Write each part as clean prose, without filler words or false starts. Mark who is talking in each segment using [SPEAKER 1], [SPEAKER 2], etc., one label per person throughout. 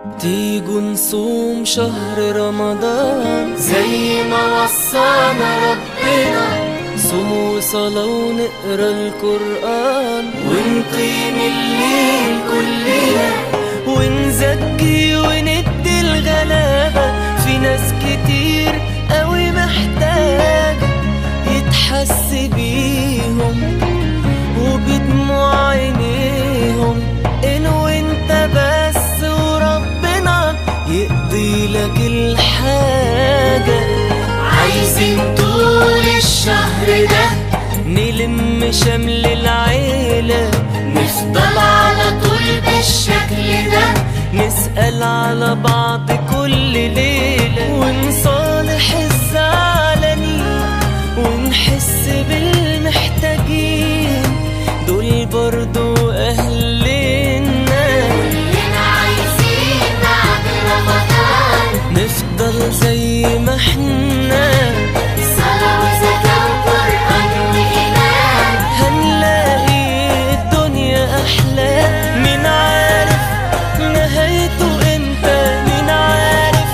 [SPEAKER 1] تيجوا نصوم شهر رمضان زي ما وصانا ربنا، صوم وصلاة ونقرا القرآن ونقيم الليل كلنا، ونزكي وندي الغلابة. في ناس كتير قوي محتاجة يتحس بيهم وبدموع عينيهم، إن وانت بس وربنا يقضي لك الحاجة. عايزين طول الشهر ده نلم شمل العيلة، نفضل على طول بالشكل ده، نسأل على بعض كل ليلة، ونصالح الزعلانين ونحس بالمحتاجين، دول برضو أهلنا.
[SPEAKER 2] كلنا عايزين بعد رمضان
[SPEAKER 1] نفضل زي ما احنا،
[SPEAKER 2] صلاة وزكاة وقرآن وإيمان،
[SPEAKER 1] هنلاقي الدنيا أحلى. مين عارف نهايته امتى؟ مين عارف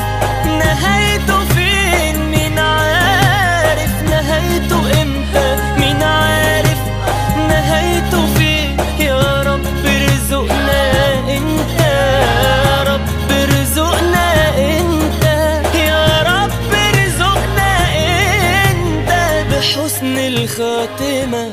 [SPEAKER 1] نهايته فين؟ مين عارف نهايته امتى؟ مين عارف نهايته فين؟ يا رب ارزقنا انت، يا رب ارزقنا انت، يا رب ارزقنا انت بحسن الخاتمة.